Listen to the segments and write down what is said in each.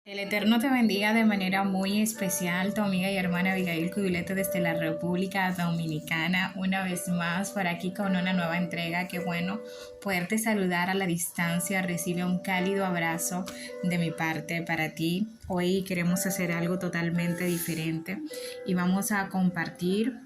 El Eterno te bendiga de manera muy especial, tu amiga y hermana Abigail Cubilete desde la República Dominicana, una vez más por aquí con una nueva entrega. Qué bueno poderte saludar a la distancia. Recibe un cálido abrazo de mi parte para ti. Hoy queremos hacer algo totalmente diferente y vamos a compartir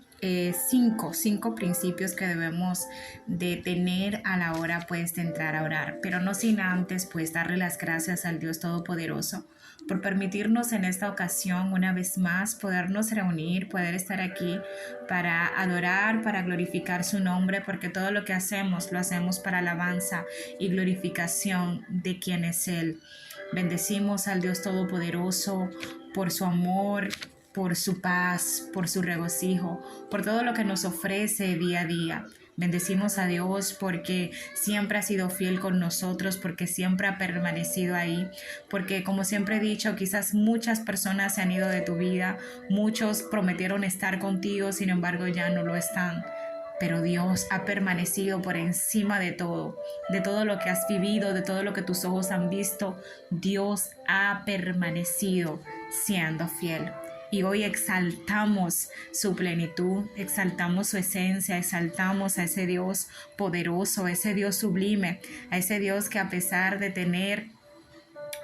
cinco principios que debemos de tener a la hora pues de entrar a orar, pero no sin antes pues darle las gracias al Dios Todopoderoso por permitirnos en esta ocasión una vez más podernos reunir, poder estar aquí para adorar, para glorificar su nombre, porque todo lo que hacemos lo hacemos para alabanza y glorificación de quien es Él. Bendecimos al Dios Todopoderoso por su amor, por su paz, por su regocijo, por todo lo que nos ofrece día a día. Bendecimos a Dios porque siempre ha sido fiel con nosotros, porque siempre ha permanecido ahí, porque como siempre he dicho, quizás muchas personas se han ido de tu vida, muchos prometieron estar contigo, sin embargo ya no lo están. Pero Dios ha permanecido por encima de todo lo que has vivido, de todo lo que tus ojos han visto. Dios ha permanecido siendo fiel. Y hoy exaltamos su plenitud, exaltamos su esencia, exaltamos a ese Dios poderoso, a ese Dios sublime, a ese Dios que a pesar de tener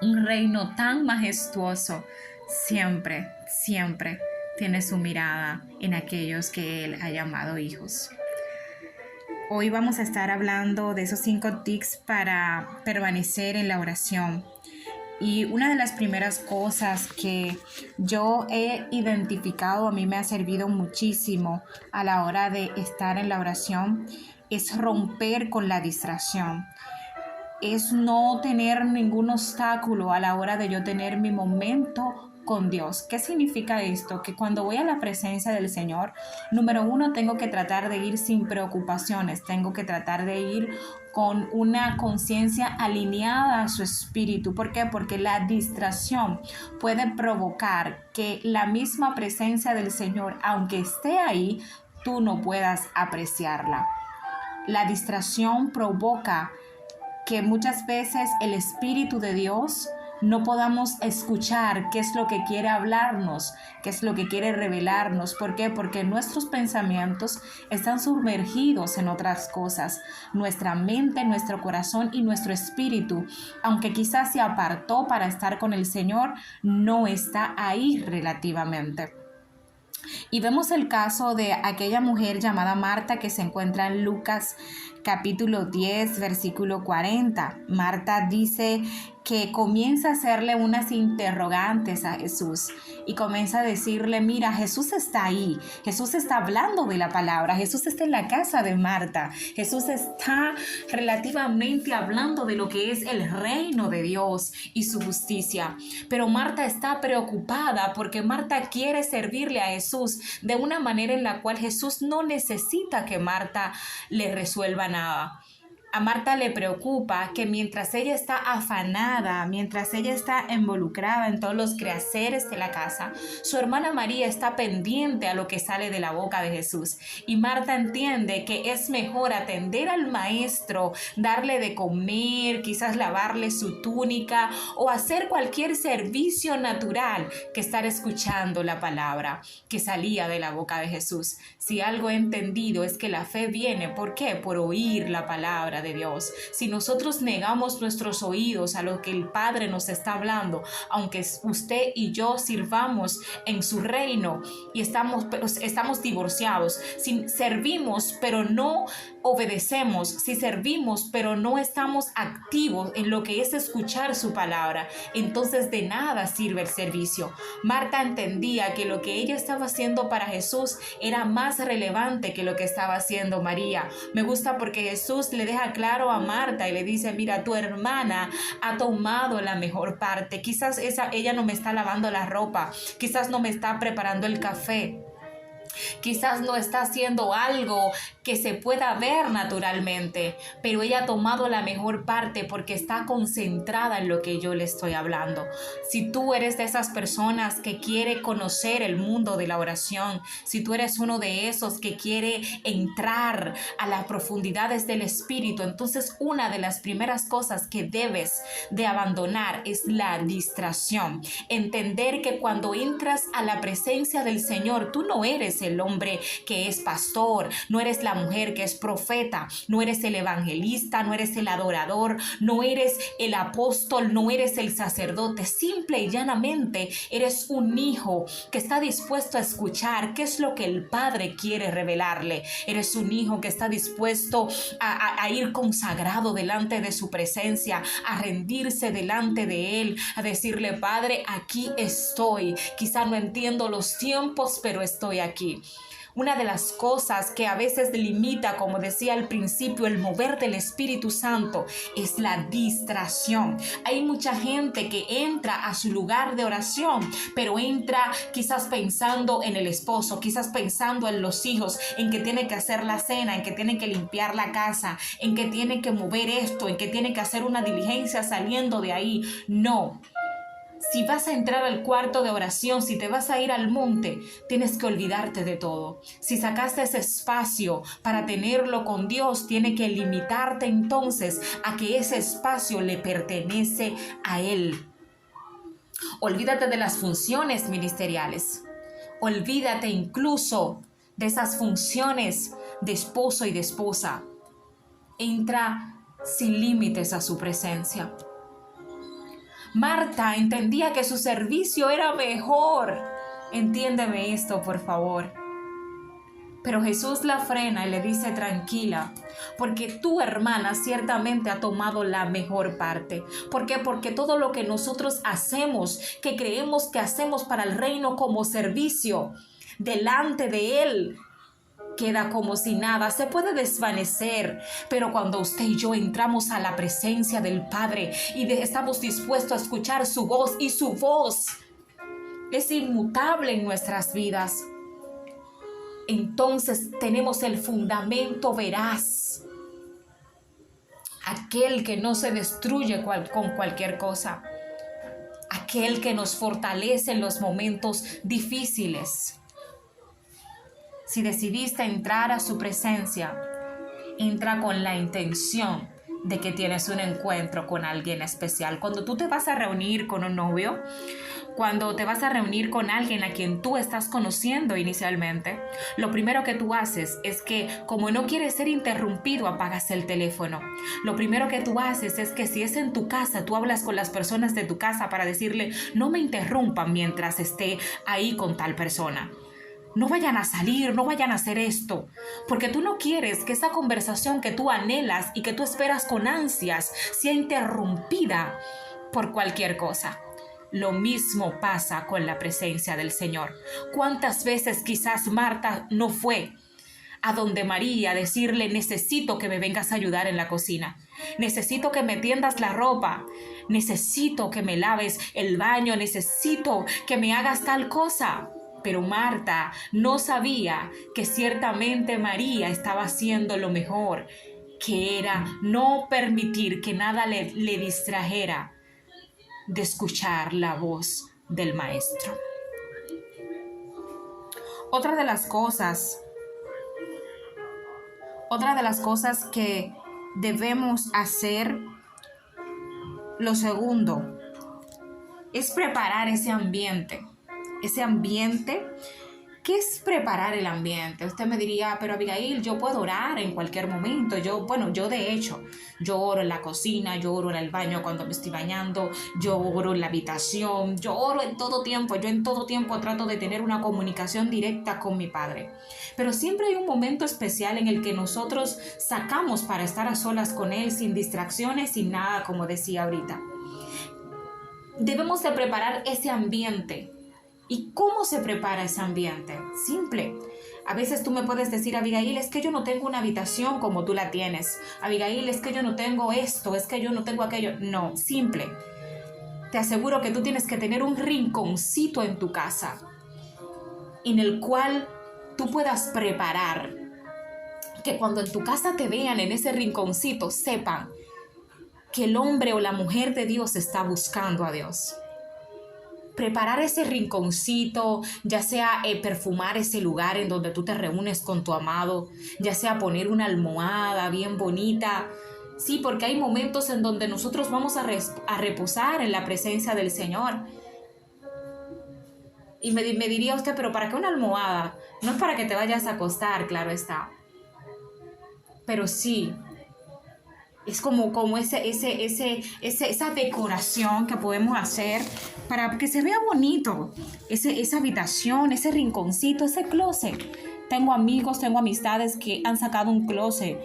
un reino tan majestuoso, siempre tiene su mirada en aquellos que Él ha llamado hijos. Hoy vamos a estar hablando de esos 5 tips para permanecer en la oración. Y una de las primeras cosas que yo he identificado, a mí me ha servido muchísimo a la hora de estar en la oración, es romper con la distracción. Es no tener ningún obstáculo a la hora de yo tener mi momento con Dios. ¿Qué significa esto? Que cuando voy a la presencia del Señor, número uno, tengo que tratar de ir sin preocupaciones, tengo que tratar de ir con una conciencia alineada a su espíritu. ¿Por qué? Porque la distracción puede provocar que la misma presencia del Señor, aunque esté ahí, tú no puedas apreciarla. La distracción provoca que muchas veces el Espíritu de Dios no podamos escuchar qué es lo que quiere hablarnos, qué es lo que quiere revelarnos. ¿Por qué? Porque nuestros pensamientos están sumergidos en otras cosas. Nuestra mente, nuestro corazón y nuestro espíritu, aunque quizás se apartó para estar con el Señor, no está ahí relativamente. Y vemos el caso de aquella mujer llamada Marta que se encuentra en Lucas capítulo 10, versículo 40. Marta dice que comienza a hacerle unas interrogantes a Jesús y comienza a decirle, mira, Jesús está ahí, Jesús está hablando de la palabra, Jesús está en la casa de Marta, Jesús está relativamente hablando de lo que es el reino de Dios y su justicia. Pero Marta está preocupada porque Marta quiere servirle a Jesús de una manera en la cual Jesús no necesita que Marta le resuelva nada. A Marta le preocupa que mientras ella está afanada, mientras ella está involucrada en todos los quehaceres de la casa, su hermana María está pendiente a lo que sale de la boca de Jesús. Y Marta entiende que es mejor atender al maestro, darle de comer, quizás lavarle su túnica o hacer cualquier servicio natural que estar escuchando la palabra que salía de la boca de Jesús. Si algo he entendido es que la fe viene, ¿por qué? Por oír la palabra de Dios. Si nosotros negamos nuestros oídos a lo que el Padre nos está hablando, aunque usted y yo sirvamos en su reino y estamos divorciados, si servimos pero no obedecemos, si servimos pero no estamos activos en lo que es escuchar su palabra, entonces de nada sirve el servicio. Marta entendía que lo que ella estaba haciendo para Jesús era más relevante que lo que estaba haciendo María. Me gusta porque Jesús le deja claro a Marta y le dice, mira, tu hermana ha tomado la mejor parte. Quizás ella no me está lavando la ropa, quizás no me está preparando el café, Quizás no está haciendo algo que se pueda ver naturalmente, pero ella ha tomado la mejor parte porque está concentrada en lo que yo le estoy hablando. Si tú eres de esas personas que quiere conocer el mundo de la oración, si tú eres uno de esos que quiere entrar a las profundidades del Espíritu, entonces una de las primeras cosas que debes de abandonar es la distracción. Entender que cuando entras a la presencia del Señor, tú no eres el hombre que es pastor, no eres la mujer que es profeta, no eres el evangelista, no eres el adorador, no eres el apóstol, no eres el sacerdote. Simple y llanamente eres un hijo que está dispuesto a escuchar qué es lo que el Padre quiere revelarle. Eres un hijo que está dispuesto a ir consagrado delante de su presencia, a rendirse delante de Él, a decirle: Padre, aquí estoy. Quizá no entiendo los tiempos, pero estoy aquí. Una de las cosas que a veces limita, como decía al principio, el mover del Espíritu Santo es la distracción. Hay mucha gente que entra a su lugar de oración, pero entra quizás pensando en el esposo, quizás pensando en los hijos, en que tiene que hacer la cena, en que tiene que limpiar la casa, en que tiene que mover esto, en que tiene que hacer una diligencia saliendo de ahí. No. Si vas a entrar al cuarto de oración, si te vas a ir al monte, tienes que olvidarte de todo. Si sacaste ese espacio para tenerlo con Dios, tiene que limitarte entonces a que ese espacio le pertenece a Él. Olvídate de las funciones ministeriales. Olvídate incluso de esas funciones de esposo y de esposa. Entra sin límites a su presencia. Marta entendía que su servicio era mejor. Entiéndeme esto, por favor. Pero Jesús la frena y le dice: tranquila, porque tu hermana ciertamente ha tomado la mejor parte. ¿Por qué? Porque todo lo que nosotros hacemos, que creemos que hacemos para el reino como servicio, delante de Él, queda como si nada, se puede desvanecer. Pero cuando usted y yo entramos a la presencia del Padre y estamos dispuestos a escuchar su voz, y su voz es inmutable en nuestras vidas, entonces tenemos el fundamento veraz, aquel que no se destruye con cualquier cosa, aquel que nos fortalece en los momentos difíciles. Si decidiste entrar a su presencia, entra con la intención de que tienes un encuentro con alguien especial. Cuando tú te vas a reunir con un novio, cuando te vas a reunir con alguien a quien tú estás conociendo inicialmente, lo primero que tú haces es que, como no quieres ser interrumpido, apagas el teléfono. Lo primero que tú haces es que, si es en tu casa, tú hablas con las personas de tu casa para decirle: no me interrumpan mientras esté ahí con tal persona. No vayan a salir, no vayan a hacer esto, porque tú no quieres que esa conversación que tú anhelas y que tú esperas con ansias sea interrumpida por cualquier cosa. Lo mismo pasa con la presencia del Señor. ¿Cuántas veces quizás Marta no fue a donde María a decirle: necesito que me vengas a ayudar en la cocina, necesito que me tiendas la ropa, necesito que me laves el baño, necesito que me hagas tal cosa? Pero Marta no sabía que ciertamente María estaba haciendo lo mejor, que era no permitir que nada le distrajera de escuchar la voz del Maestro. Otra de las cosas que debemos hacer, lo segundo, es preparar ese ambiente. ¿Qué es preparar el ambiente? Usted me diría: pero Abigail, yo puedo orar en cualquier momento. Yo de hecho, yo oro en la cocina, yo oro en el baño cuando me estoy bañando, yo oro en la habitación, yo oro en todo tiempo. Yo en todo tiempo trato de tener una comunicación directa con mi Padre. Pero siempre hay un momento especial en el que nosotros sacamos para estar a solas con Él, sin distracciones, sin nada, como decía ahorita. Debemos de preparar ese ambiente. ¿Y cómo se prepara ese ambiente? Simple. A veces tú me puedes decir: Abigail, es que yo no tengo una habitación como tú la tienes. Abigail, es que yo no tengo esto, es que yo no tengo aquello. No, simple. Te aseguro que tú tienes que tener un rinconcito en tu casa en el cual tú puedas preparar, que cuando en tu casa te vean en ese rinconcito, sepan que el hombre o la mujer de Dios está buscando a Dios. Preparar ese rinconcito, ya sea perfumar ese lugar en donde tú te reúnes con tu amado, ya sea poner una almohada bien bonita. Sí, porque hay momentos en donde nosotros vamos a reposar en la presencia del Señor. Y me diría usted, pero ¿para qué una almohada? No es para que te vayas a acostar, claro está. Pero sí, es como esa decoración que podemos hacer para que se vea bonito. Esa habitación, ese rinconcito, ese closet. Tengo amigos, tengo amistades que han sacado un closet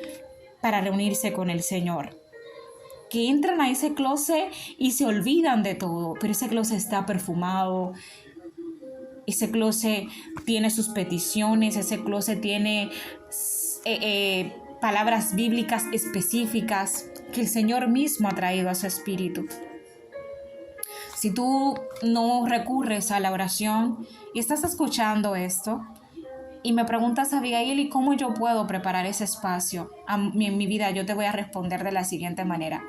para reunirse con el Señor. Que entran a ese closet y se olvidan de todo. Pero ese closet está perfumado. Ese closet tiene sus peticiones. Ese closet tiene palabras bíblicas específicas que el Señor mismo ha traído a su espíritu. Si tú no recurres a la oración y estás escuchando esto y me preguntas, Abigail, ¿y cómo yo puedo preparar ese espacio en mi vida? Yo te voy a responder de la siguiente manera.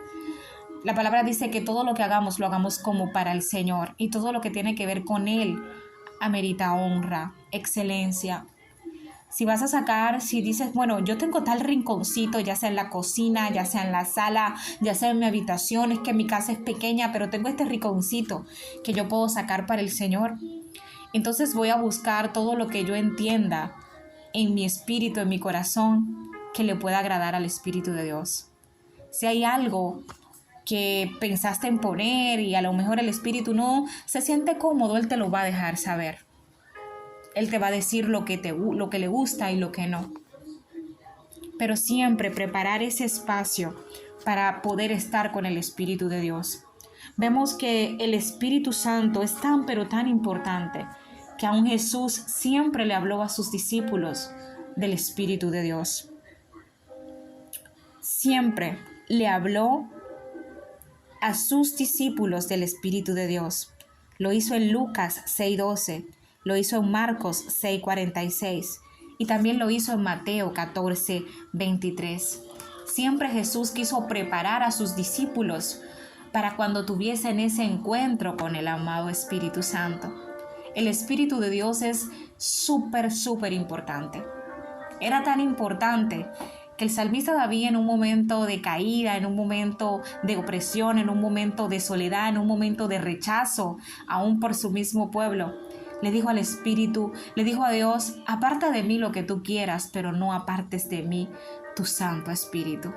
La palabra dice que todo lo que hagamos, lo hagamos como para el Señor, y todo lo que tiene que ver con Él amerita honra, excelencia. Si vas a sacar, si dices, bueno, yo tengo tal rinconcito, ya sea en la cocina, ya sea en la sala, ya sea en mi habitación, es que mi casa es pequeña, pero tengo este rinconcito que yo puedo sacar para el Señor. Entonces voy a buscar todo lo que yo entienda en mi espíritu, en mi corazón, que le pueda agradar al Espíritu de Dios. Si hay algo que pensaste en poner y a lo mejor el Espíritu no se siente cómodo, Él te lo va a dejar saber. Él te va a decir lo que le gusta y lo que no. Pero siempre preparar ese espacio para poder estar con el Espíritu de Dios. Vemos que el Espíritu Santo es tan pero tan importante que aún Jesús siempre le habló a sus discípulos del Espíritu de Dios. Siempre le habló a sus discípulos del Espíritu de Dios. Lo hizo en Lucas 6:12. Lo hizo en Marcos 6:46 y también lo hizo en Mateo 14:23. Siempre Jesús quiso preparar a sus discípulos para cuando tuviesen ese encuentro con el amado Espíritu Santo. El Espíritu de Dios es súper importante. Era tan importante que el salmista David, en un momento de caída, en un momento de opresión, en un momento de soledad, en un momento de rechazo, aún por su mismo pueblo, le dijo al Espíritu, le dijo a Dios, aparta de mí lo que tú quieras, pero no apartes de mí tu Santo Espíritu.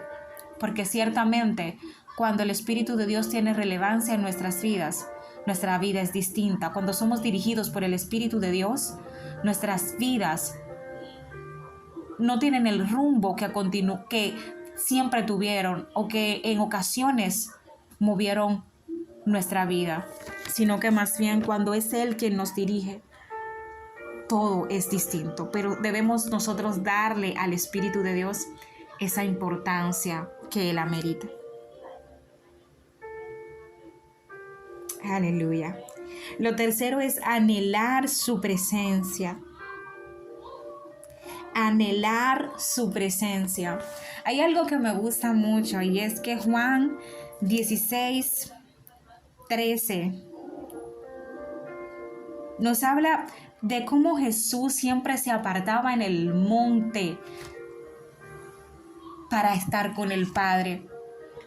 Porque ciertamente, cuando el Espíritu de Dios tiene relevancia en nuestras vidas, nuestra vida es distinta. Cuando somos dirigidos por el Espíritu de Dios, nuestras vidas no tienen el rumbo que siempre tuvieron o que en ocasiones movieron nuestra vida, sino que más bien cuando es Él quien nos dirige, todo es distinto. Pero debemos nosotros darle al Espíritu de Dios esa importancia que Él amerita. Aleluya. Lo tercero es anhelar su presencia. Anhelar su presencia. Hay algo que me gusta mucho y es que Juan 16:13 nos habla de cómo Jesús siempre se apartaba en el monte para estar con el Padre.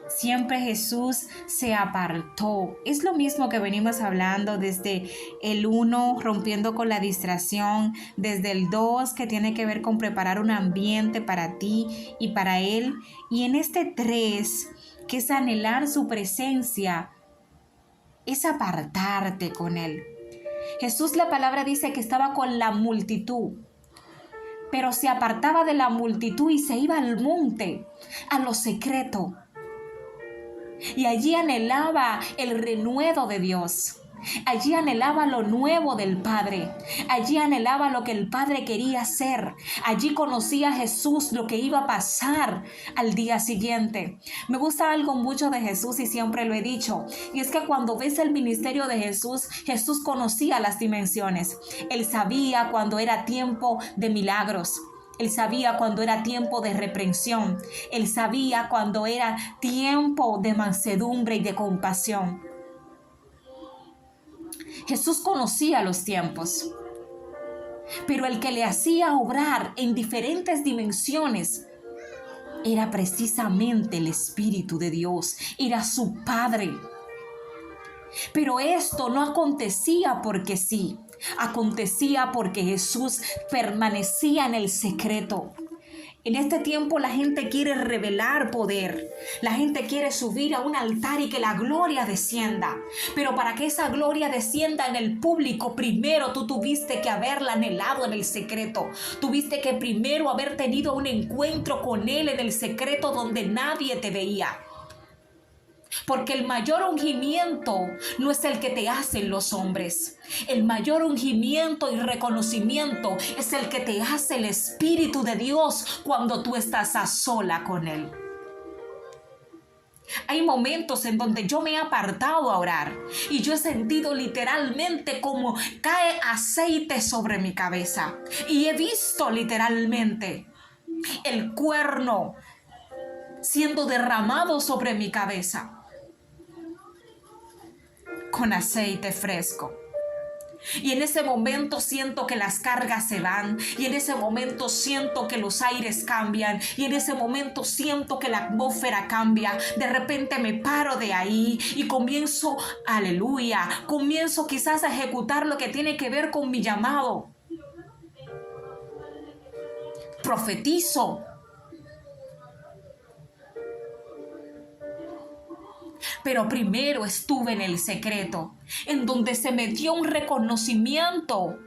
Siempre Jesús se apartó. Es lo mismo que venimos hablando desde el 1, rompiendo con la distracción, desde el 2, que tiene que ver con preparar un ambiente para ti y para Él, y en este 3, que es anhelar su presencia, es apartarte con Él. Jesús, la palabra dice que estaba con la multitud, pero se apartaba de la multitud y se iba al monte, a lo secreto. Y allí anhelaba el renuevo de Dios. Allí anhelaba lo nuevo del Padre. Allí anhelaba lo que el Padre quería hacer. Allí conocía a Jesús, lo que iba a pasar al día siguiente. Me gusta algo mucho de Jesús y siempre lo he dicho. Y es que cuando ves el ministerio de Jesús, Jesús conocía las dimensiones. Él sabía cuando era tiempo de milagros. Él sabía cuando era tiempo de reprensión. Él sabía cuando era tiempo de mansedumbre y de compasión. Jesús conocía los tiempos, pero el que le hacía obrar en diferentes dimensiones era precisamente el Espíritu de Dios, era su Padre. Pero esto no acontecía porque sí, acontecía porque Jesús permanecía en el secreto. En este tiempo la gente quiere revelar poder. La gente quiere subir a un altar y que la gloria descienda. Pero para que esa gloria descienda en el público, primero tú tuviste que haberla anhelado en el secreto. Tuviste que primero haber tenido un encuentro con Él en el secreto donde nadie te veía. Porque el mayor ungimiento no es el que te hacen los hombres. El mayor ungimiento y reconocimiento es el que te hace el Espíritu de Dios cuando tú estás a sola con Él. Hay momentos en donde yo me he apartado a orar y yo he sentido literalmente como cae aceite sobre mi cabeza. Y he visto literalmente el cuerno siendo derramado sobre mi cabeza con aceite fresco. Y en ese momento siento que las cargas se van, y en ese momento siento que los aires cambian, y en ese momento siento que la atmósfera cambia. De repente me paro de ahí y comienzo, aleluya, comienzo quizás a ejecutar lo que tiene que ver con mi llamado. Profetizo. Pero primero estuve en el secreto, en donde se me dio un reconocimiento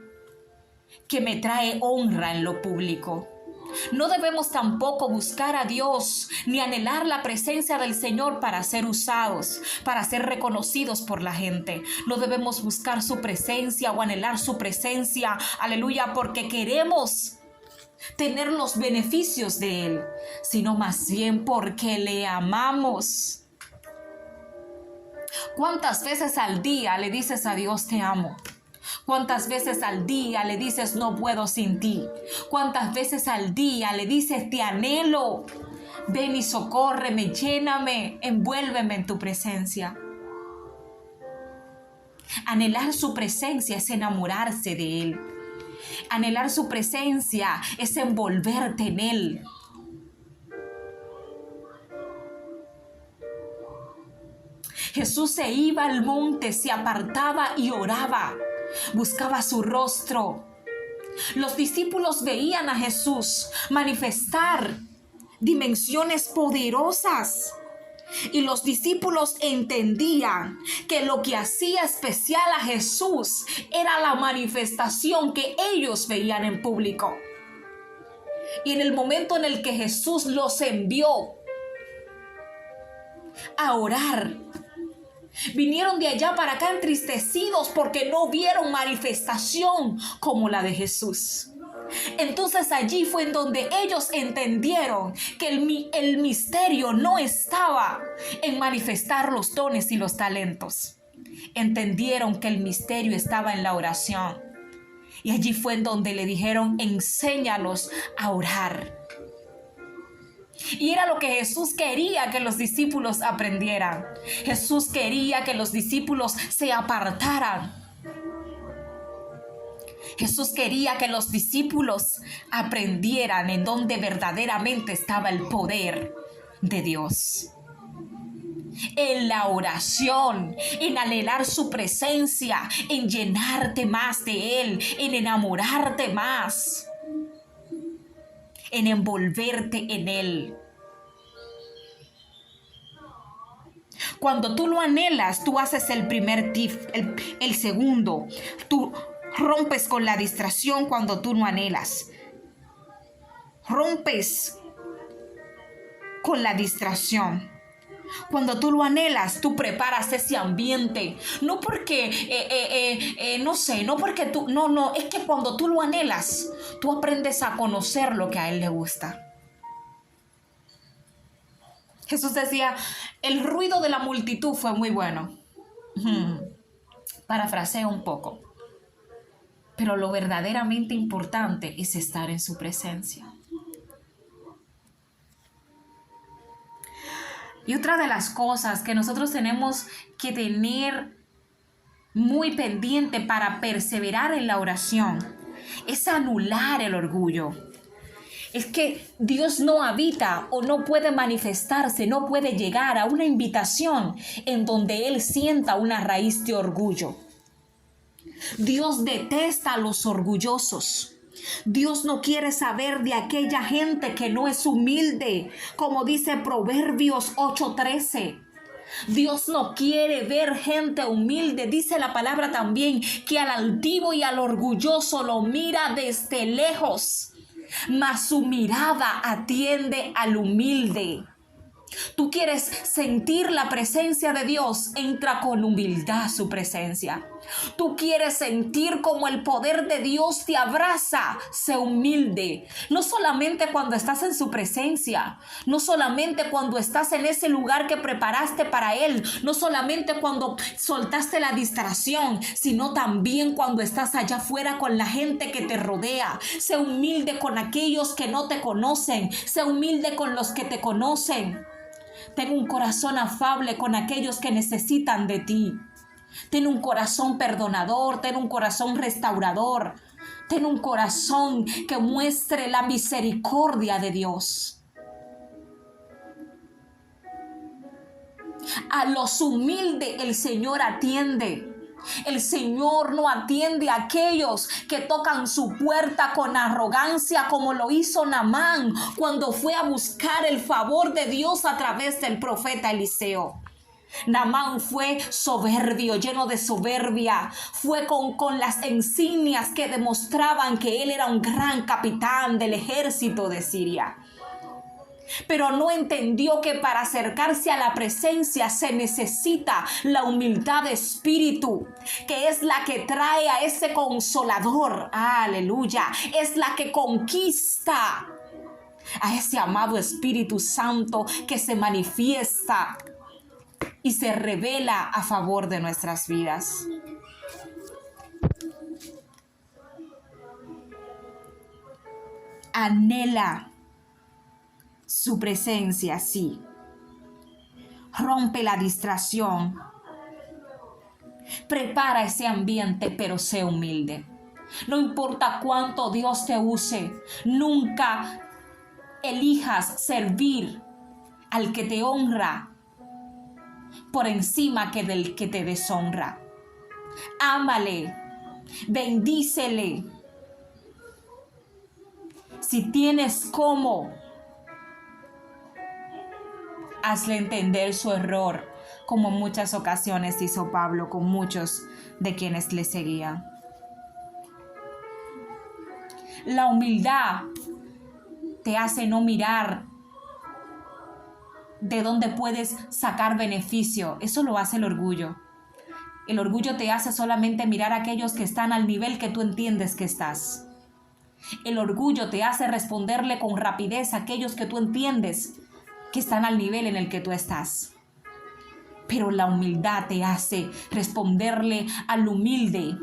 que me trae honra en lo público. No debemos tampoco buscar a Dios ni anhelar la presencia del Señor para ser usados, para ser reconocidos por la gente. No debemos buscar su presencia o anhelar su presencia, aleluya, porque queremos tener los beneficios de Él, sino más bien porque le amamos. ¿Cuántas veces al día le dices a Dios te amo? ¿Cuántas veces al día le dices no puedo sin ti? ¿Cuántas veces al día le dices te anhelo? Ven y socórreme, lléname, envuélveme en tu presencia. Anhelar su presencia es enamorarse de Él. Anhelar su presencia es envolverte en Él. Jesús se iba al monte, se apartaba y oraba, buscaba su rostro. Los discípulos veían a Jesús manifestar dimensiones poderosas y los discípulos entendían que lo que hacía especial a Jesús era la manifestación que ellos veían en público. Y en el momento en el que Jesús los envió a orar, vinieron de allá para acá entristecidos porque no vieron manifestación como la de Jesús. Entonces allí fue en donde ellos entendieron que el misterio no estaba en manifestar los dones y los talentos. Entendieron que el misterio estaba en la oración. Y allí fue en donde le dijeron, enséñanos a orar. Y era lo que Jesús quería que los discípulos aprendieran. Jesús quería que los discípulos se apartaran. Jesús quería que los discípulos aprendieran en donde verdaderamente estaba el poder de Dios. En la oración, en anhelar su presencia, en llenarte más de Él, en enamorarte más, en envolverte en Él. Cuando tú lo anhelas, tú haces el primer tip, el segundo. Tú rompes con la distracción cuando tú no anhelas. Rompes con la distracción. Cuando tú lo anhelas, tú preparas ese ambiente. No porque, no porque tú, no, es que cuando tú lo anhelas, tú aprendes a conocer lo que a Él le gusta. Jesús decía, el ruido de la multitud fue muy bueno. Parafraseo un poco. Pero lo verdaderamente importante es estar en su presencia. Y otra de las cosas que nosotros tenemos que tener muy pendiente para perseverar en la oración es anular el orgullo. Es que Dios no habita o no puede manifestarse, no puede llegar a una invitación en donde Él sienta una raíz de orgullo. Dios detesta a los orgullosos. Dios no quiere saber de aquella gente que no es humilde, como dice Proverbios 8:13. Dios no quiere ver gente humilde. Dice la palabra también que al altivo y al orgulloso lo mira desde lejos, mas su mirada atiende al humilde. Tú quieres sentir la presencia de Dios, entra con humildad a su presencia. Tú quieres sentir como el poder de Dios te abraza, sé humilde. No solamente cuando estás en su presencia, no solamente cuando estás en ese lugar que preparaste para Él, no solamente cuando soltaste la distracción, sino también cuando estás allá afuera con la gente que te rodea. Sé humilde con aquellos que no te conocen, sé humilde con los que te conocen. Ten un corazón afable con aquellos que necesitan de ti. Ten un corazón perdonador, ten un corazón restaurador. Ten un corazón que muestre la misericordia de Dios. A los humildes el Señor atiende. El Señor no atiende a aquellos que tocan su puerta con arrogancia, como lo hizo Naamán cuando fue a buscar el favor de Dios a través del profeta Eliseo. Naamán fue soberbio, lleno de soberbia. Fue con las insignias que demostraban que él era un gran capitán del ejército de Siria. Pero no entendió que para acercarse a la presencia se necesita la humildad de espíritu, que es la que trae a ese consolador. Aleluya. Es la que conquista a ese amado Espíritu Santo que se manifiesta y se revela a favor de nuestras vidas. Anhela su presencia, sí. Rompe la distracción. Prepara ese ambiente, pero sé humilde. No importa cuánto Dios te use, nunca elijas servir al que te honra por encima que del que te deshonra. Ámale, bendícele. Si tienes cómo, hazle entender su error, como en muchas ocasiones hizo Pablo con muchos de quienes le seguían. La humildad te hace no mirar de dónde puedes sacar beneficio. Eso lo hace el orgullo. El orgullo te hace solamente mirar a aquellos que están al nivel que tú entiendes que estás. El orgullo te hace responderle con rapidez a aquellos que tú entiendes que están al nivel en el que tú estás. Pero la humildad te hace responderle al humilde,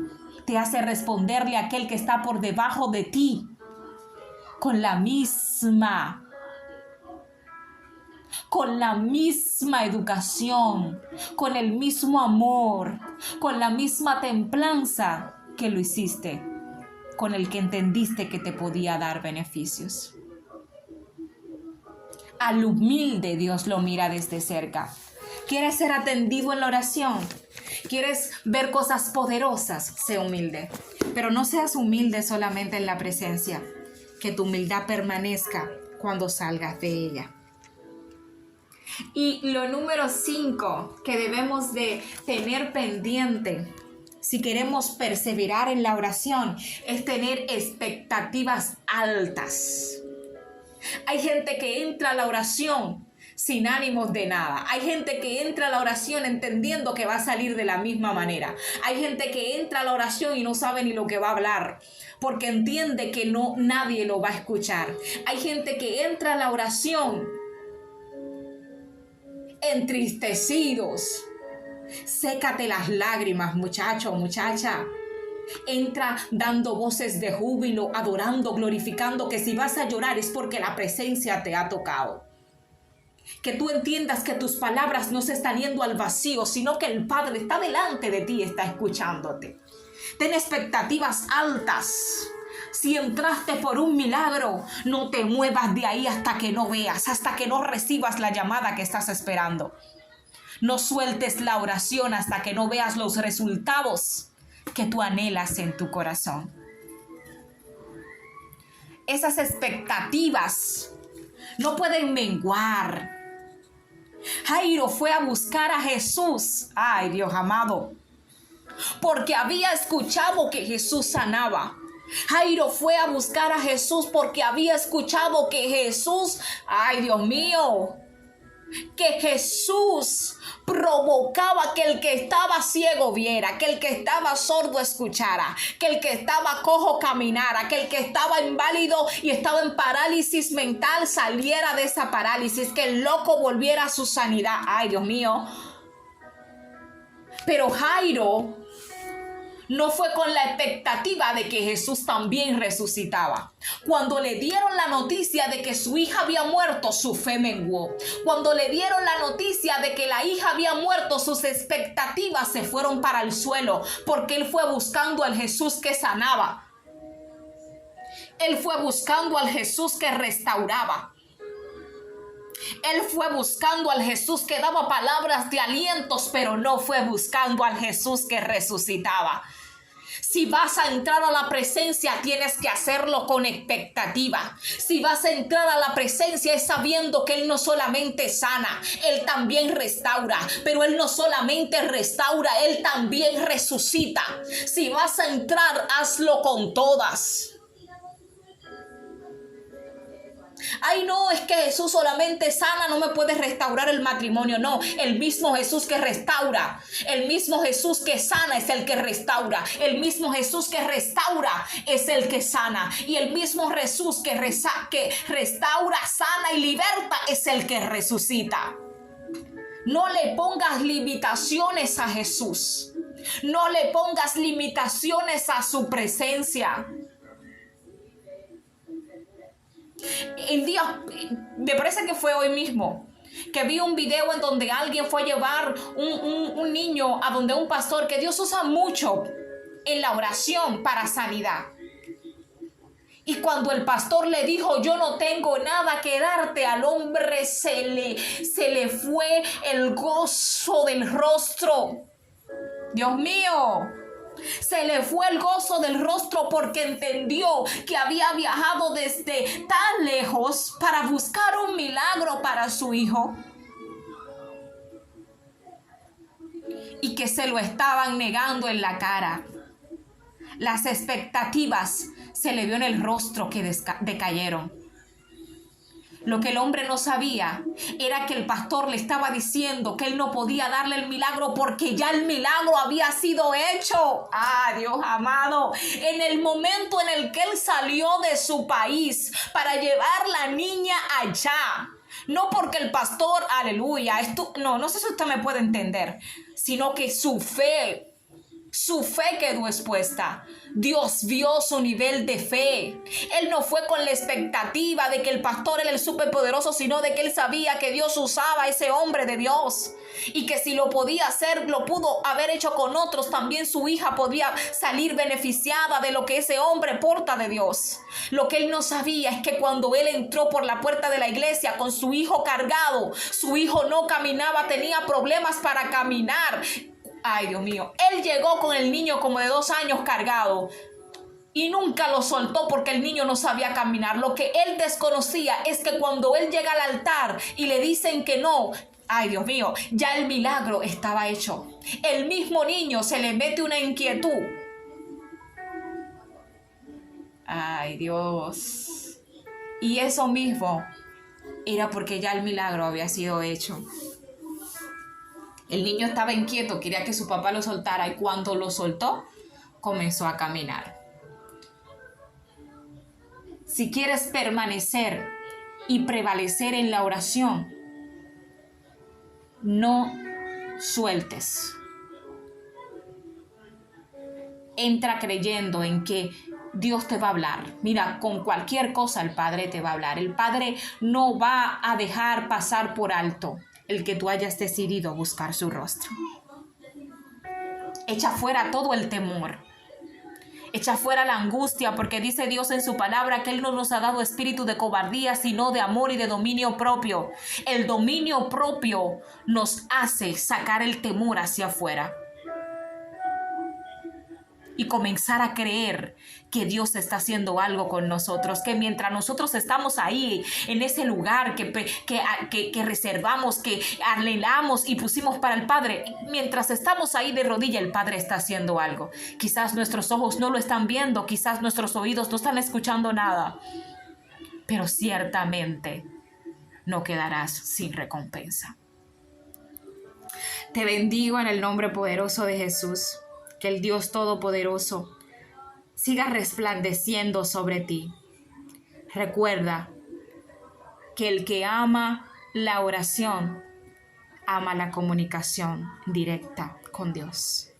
te hace responderle a aquel que está por debajo de ti con la misma educación, con el mismo amor, con la misma templanza que lo hiciste, con el que entendiste que te podía dar beneficios. Al humilde Dios lo mira desde cerca. ¿Quieres ser atendido en la oración? ¿Quieres ver cosas poderosas? Sé humilde. Pero no seas humilde solamente en la presencia. Que tu humildad permanezca cuando salgas de ella. Y lo número 5 que debemos de tener pendiente si queremos perseverar en la oración es tener expectativas altas. Hay gente que entra a la oración sin ánimos de nada. Hay gente que entra a la oración entendiendo que va a salir de la misma manera. Hay gente que entra a la oración y no sabe ni lo que va a hablar, porque entiende que nadie lo va a escuchar. Hay gente que entra a la oración entristecidos. Sécate las lágrimas, muchacho, muchacha. Entra dando voces de júbilo, adorando, glorificando, que si vas a llorar es porque la presencia te ha tocado. Que tú entiendas que tus palabras no se están yendo al vacío, sino que el Padre está delante de ti y está escuchándote. Ten expectativas altas. Si entraste por un milagro, no te muevas de ahí hasta que no veas, hasta que no recibas la llamada que estás esperando. No sueltes la oración hasta que no veas los resultados que tú anhelas en tu corazón. Esas expectativas no pueden menguar. Jairo fue a buscar a Jesús, ay Dios amado, porque había escuchado que Jesús sanaba. Jairo fue a buscar a Jesús porque había escuchado que Jesús, ay Dios mío, que Jesús provocaba que el que estaba ciego viera, que el que estaba sordo escuchara, que el que estaba cojo caminara, que el que estaba inválido y estaba en parálisis mental saliera de esa parálisis, que el loco volviera a su sanidad. Ay, Dios mío. Pero Jairo no fue con la expectativa de que Jesús también resucitaba. Cuando le dieron la noticia de que su hija había muerto, su fe menguó. Cuando le dieron la noticia de que la hija había muerto, sus expectativas se fueron para el suelo, porque él fue buscando al Jesús que sanaba. Él fue buscando al Jesús que restauraba. Él fue buscando al Jesús que daba palabras de alientos, pero no fue buscando al Jesús que resucitaba. Si vas a entrar a la presencia, tienes que hacerlo con expectativa. Si vas a entrar a la presencia es sabiendo que Él no solamente sana, Él también restaura. Pero Él no solamente restaura, Él también resucita. Si vas a entrar, hazlo con todas. Ay, no, es que Jesús solamente sana, no me puede restaurar el matrimonio. No, el mismo Jesús que restaura, el mismo Jesús que sana es el que restaura. El mismo Jesús que restaura es el que sana. Y el mismo Jesús que restaura, sana y liberta es el que resucita. No le pongas limitaciones a Jesús. No le pongas limitaciones a su presencia. En día, me parece que fue hoy mismo, que vi un video en donde alguien fue a llevar un niño a donde un pastor, que Dios usa mucho en la oración para sanidad. Y cuando el pastor le dijo, yo no tengo nada que darte, al hombre se le fue el gozo del rostro. Dios mío. Se le fue el gozo del rostro porque entendió que había viajado desde tan lejos para buscar un milagro para su hijo y que se lo estaban negando en la cara. Las expectativas se le vio en el rostro que decayeron. Lo que el hombre no sabía era que el pastor le estaba diciendo que él no podía darle el milagro porque ya el milagro había sido hecho. Ah, Dios amado, en el momento en el que él salió de su país para llevar la niña allá, no porque el pastor, aleluya, no sé si usted me puede entender, sino que su fe quedó expuesta. Dios vio su nivel de fe. Él no fue con la expectativa de que el pastor era el superpoderoso, sino de que él sabía que Dios usaba a ese hombre de Dios. Y que si lo podía hacer, lo pudo haber hecho con otros. También su hija podía salir beneficiada de lo que ese hombre porta de Dios. Lo que él no sabía es que cuando él entró por la puerta de la iglesia con su hijo cargado, su hijo no caminaba, tenía problemas para caminar. Ay, Dios mío, él llegó con el niño como de 2 años cargado y nunca lo soltó porque el niño no sabía caminar. Lo que él desconocía es que cuando él llega al altar y le dicen que no, ay, Dios mío, ya el milagro estaba hecho. El mismo niño se le mete una inquietud. Ay, Dios. Y eso mismo era porque ya el milagro había sido hecho. El niño estaba inquieto, quería que su papá lo soltara y cuando lo soltó, comenzó a caminar. Si quieres permanecer y prevalecer en la oración, no sueltes. Entra creyendo en que Dios te va a hablar. Mira, con cualquier cosa el Padre te va a hablar. El Padre no va a dejar pasar por alto el que tú hayas decidido buscar su rostro. Echa fuera todo el temor. Echa fuera la angustia, porque dice Dios en su palabra que Él no nos ha dado espíritu de cobardía, sino de amor y de dominio propio. El dominio propio nos hace sacar el temor hacia afuera y comenzar a creer que Dios está haciendo algo con nosotros, que mientras nosotros estamos ahí, en ese lugar que reservamos, que anhelamos y pusimos para el Padre, mientras estamos ahí de rodilla, el Padre está haciendo algo. Quizás nuestros ojos no lo están viendo, quizás nuestros oídos no están escuchando nada, pero ciertamente no quedarás sin recompensa. Te bendigo en el nombre poderoso de Jesús. Que el Dios Todopoderoso siga resplandeciendo sobre ti. Recuerda que el que ama la oración, ama la comunicación directa con Dios.